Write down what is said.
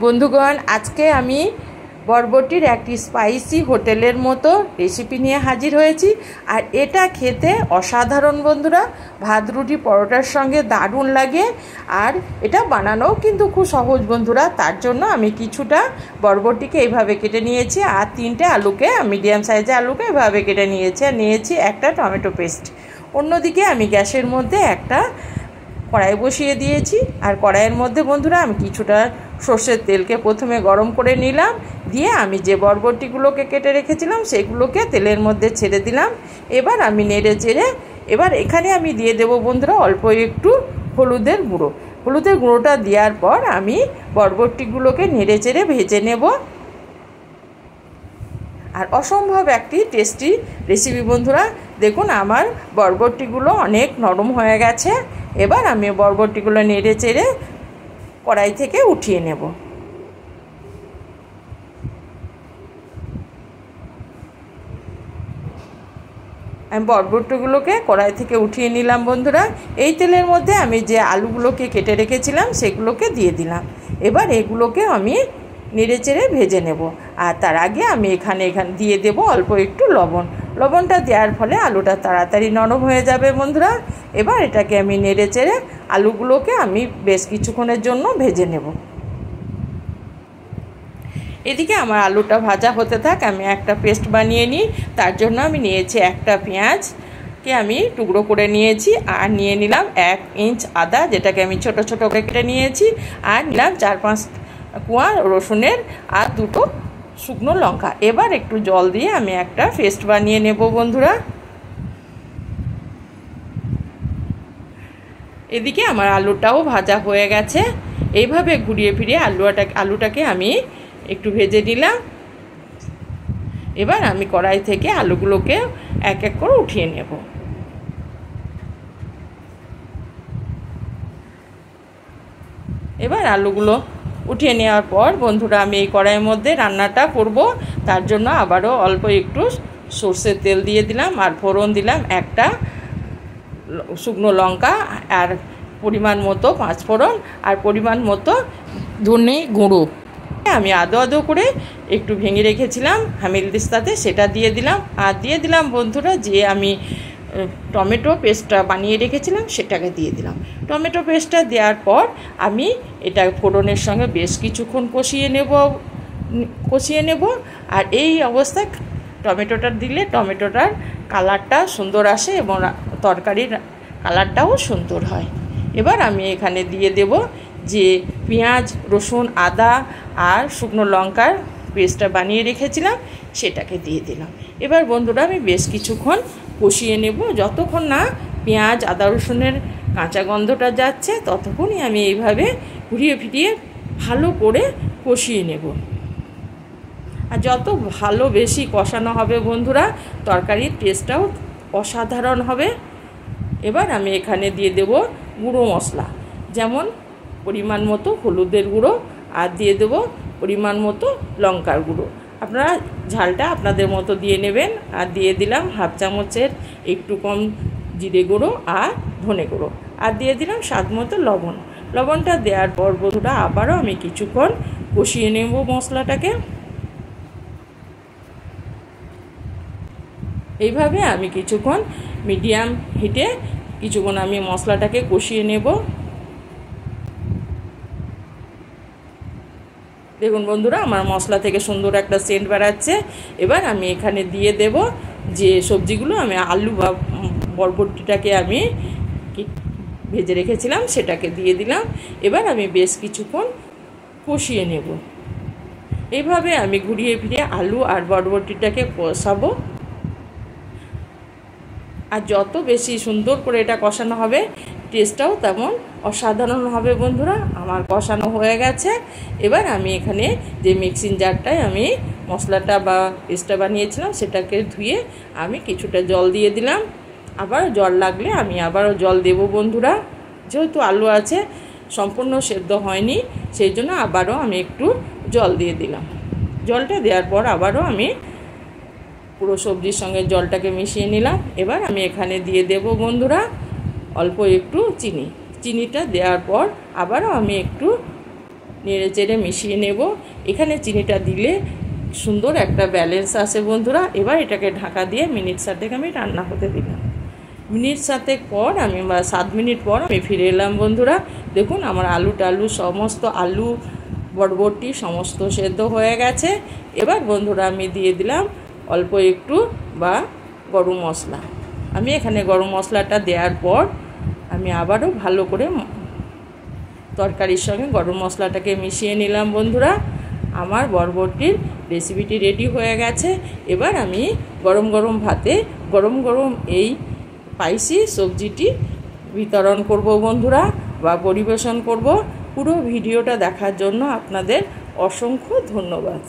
বন্ধুগণ, আজকে আমি বরবটির একটি স্পাইসি হোটেলের মতো রেসিপি নিয়ে হাজির হয়েছি। আর এটা খেতে অসাধারণ বন্ধুরা, ভাত রুটি পরোটার সঙ্গে দারুণ লাগে। আর এটা বানানোও কিন্তু খুব সহজ বন্ধুরা। তার জন্য আমি কিছুটা বরবটিকে এইভাবে কেটে নিয়েছি, আর 3টে আলুকে, মিডিয়াম সাইজের আলুকে এভাবে কেটে নিয়েছি। আর নিয়েছি একটা টমেটো পেস্ট। অন্যদিকে আমি গ্যাসের মধ্যে একটা কড়াই বসিয়ে দিয়েছি। আর কড়াইয়ের মধ্যে বন্ধুরা আমি কিছুটা সর্ষের তেলকে প্রথমে গরম করে নিলাম। দিয়ে আমি যে বরবটিগুলোকে কেটে রেখেছিলাম সেগুলোকে তেলের মধ্যে ছেড়ে দিলাম। এবার আমি নেড়ে চেড়ে এবার এখানে আমি দিয়ে দেবো বন্ধুরা অল্প একটু হলুদের গুঁড়ো। হলুদের গুঁড়োটা দেওয়ার পর আমি বরবটিগুলোকে নেড়ে চেড়ে ভেজে নেব। আর অসম্ভব একটি টেস্টি রেসিপি বন্ধুরা। দেখুন আমার বরবটিগুলো অনেক নরম হয়ে গেছে। এবার আমি বরবটিগুলো নেড়ে চেড়ে কড়াই থেকে উঠিয়ে নেব। আমি বরবটিগুলোকে কড়াই থেকে উঠিয়ে নিলাম বন্ধুরা। এই তেলের মধ্যে আমি যে আলুগুলোকে কেটে রেখেছিলাম সেগুলোকে দিয়ে দিলাম। এবার এগুলোকে আমি নেড়ে চেড়ে ভেজে নেব। আর তার আগে আমি এখানে দিয়ে দেব অল্প একটু লবণ। লবণটা দেওয়ার ফলে আলুটা তাড়াতাড়ি নরম হয়ে যাবে বন্ধুরা। এবার এটাকে আমি নেড়ে চেড়ে আলুগুলোকে আমি বেশ কিছুক্ষণের জন্য ভেজে নেব। এদিকে আমার আলুটা ভাজা হতে থাক, আমি একটা পেস্ট বানিয়ে নিই। তার জন্য আমি নিয়েছি একটা পেঁয়াজকে আমি টুকরো করে নিয়েছি। আর নিয়ে নিলাম 1 ইঞ্চ আদা, যেটাকে আমি ছোট ছোট করে কেটে নিয়েছি। আর নিলাম 4-5 কোয়া রসুনের আর 2টো শুকনো লঙ্কা। এবার একটু জল দিয়ে আমি একটা পেস্ট বানিয়ে নেব বন্ধুরা। এদিকে আমার আলুটাও ভাজা হয়ে গেছে। এইভাবে ঘুরিয়ে ফিরিয়ে আলুটাকে আমি একটু ভেজে নিলাম। এবার আমি কড়াই থেকে আলুগুলোকে এক এক করে উঠিয়ে নেব। এবার আলুগুলো উঠিয়ে নেওয়ার পর বন্ধুরা আমি এই কড়াইয়ের মধ্যে রান্নাটা করব। তার জন্য আবারও অল্প একটু সর্ষের তেল দিয়ে দিলাম। আর ফোড়ন দিলাম একটা শুকনো লঙ্কা, আর পরিমাণ মতো 5 ফোড়ন, আর পরিমাণ মতো ধনে গুঁড়ো। আমি আদো আদো করে একটু ভেঙে রেখেছিলাম হামিলদিস্তাতে, সেটা দিয়ে দিলাম। আর দিয়ে দিলাম বন্ধুরা যে আমি টমেটো পেস্টটা বানিয়ে রেখেছিলাম সেটাকে দিয়ে দিলাম। টমেটো পেস্টটা দেওয়ার পর আমি এটা ফোড়নের সঙ্গে বেশ কিছুক্ষণ কষিয়ে নেব। আর এই অবস্থায় টমেটোটা দিলে টমেটোটার কালারটা সুন্দর আসে এবং তরকারির কালারটাও সুন্দর হয়। এবার আমি এখানে দিয়ে দেব যে পেঁয়াজ, রসুন, আদা আর শুকনো লঙ্কার পেস্টটা বানিয়ে রেখেছিলাম সেটাকে দিয়ে দিলাম। এবার বন্ধুরা আমি বেশ কিছুক্ষণ কষিয়ে নেব। যতক্ষণ না পেঁয়াজ, আদা, রসুনের কাঁচা গন্ধটা যাচ্ছে ততক্ষণই আমি এইভাবে ঘুরিয়ে ফিরিয়ে ভালো করে কষিয়ে নেব। আর যত ভালো বেশি কষানো হবে বন্ধুরা তরকারির টেস্টটাও অসাধারণ হবে। এবার আমি এখানে দিয়ে দেব গুঁড়ো মশলা, যেমন পরিমাণ মতো হলুদের গুঁড়ো, আর দিয়ে দেব পরিমাণ মতো লঙ্কার গুঁড়ো। আপনারা ঝালটা আপনাদের মতো দিয়ে নেবেন। আর দিয়ে দিলাম 1/2 চামচের একটু কম জিরে গুঁড়ো আর ধনে গুঁড়ো। আর দিয়ে দিলাম স্বাদ মতো লবণ। লবণটা দেওয়ার পর বন্ধুরা আবারও আমি কিছুক্ষণ কষিয়ে নেব মশলাটাকে। এইভাবে আমি কিছুক্ষণ মিডিয়াম হিটে কিছুক্ষণ আমি মশলাটাকে কষিয়ে নেব। দেখুন বন্ধুরা আমার মশলা থেকে সুন্দর একটা সেন্ট বেরাচ্ছে। এবার আমি এখানে দিয়ে দেব যে সবজিগুলো আমি আলু বা বরবটিটাকে আমি ভেজে রেখেছিলাম সেটাকে দিয়ে দিলাম। এবার আমি বেশ কিছুক্ষণ কষিয়ে নেব। এইভাবে আমি ঘুরিয়ে ফিরিয়ে আলু আর বরবটিটাকে কষাবো। আর যত বেশি সুন্দর করে এটা কষানো হবে টেস্টটাও তেমন অসাধারণ হবে বন্ধুরা। আমার কষানো হয়ে গেছে। এবার আমি এখানে যে মিক্সিং জারটায় আমি মশলাটা বা পেস্টটা বানিয়েছিলাম সেটাকে ধুয়ে আমি কিছুটা জল দিয়ে দিলাম। আবার জল লাগলে আমি আবারও জল দেব বন্ধুরা। যেহেতু আলু আছে সম্পূর্ণ সেদ্ধ হয়নি সেই জন্য আবারও আমি একটু জল দিয়ে দিলাম। জলটা দেওয়ার পর আবারও আমি পুরো সবজির সঙ্গে জলটাকে মিশিয়ে নিলাম। এবার আমি এখানে দিয়ে দেব বন্ধুরা অল্প একটু চিনি। চিনিটা দেওয়ার পর আবারও আমি একটু নেড়ে চেড়ে মিশিয়ে নেব। এখানে চিনিটা দিলে সুন্দর একটা ব্যালেন্স আসে বন্ধুরা। এবার এটাকে ঢাকা দিয়ে মিনিট 7 আমি রান্না হতে দিলাম। মিনিট 7 পর আমি 7 মিনিট পর আমি ফিরে এলাম বন্ধুরা। দেখুন আমার আলু সমস্ত আলু বরবটি সমস্ত সেদ্ধ হয়ে গেছে। এবার বন্ধুরা আমি দিয়ে দিলাম অল্প একটু গরম মশলা। আমি এখানে গরম মশলাটা দেওয়ার পর আমি আবারও ভালো করে তরকারির সঙ্গে গরম মশলাটাকে মিশিয়ে নিলাম বন্ধুরা। আমার বরবটির রেসিপিটি রেডি হয়ে গেছে। এবার আমি গরম গরম ভাতে গরম গরম এই স্পাইসি সবজিটি বিতরণ করব বন্ধুরা, পরিবেশন করব। পুরো ভিডিওটা দেখার জন্য আপনাদের অসংখ্য ধন্যবাদ।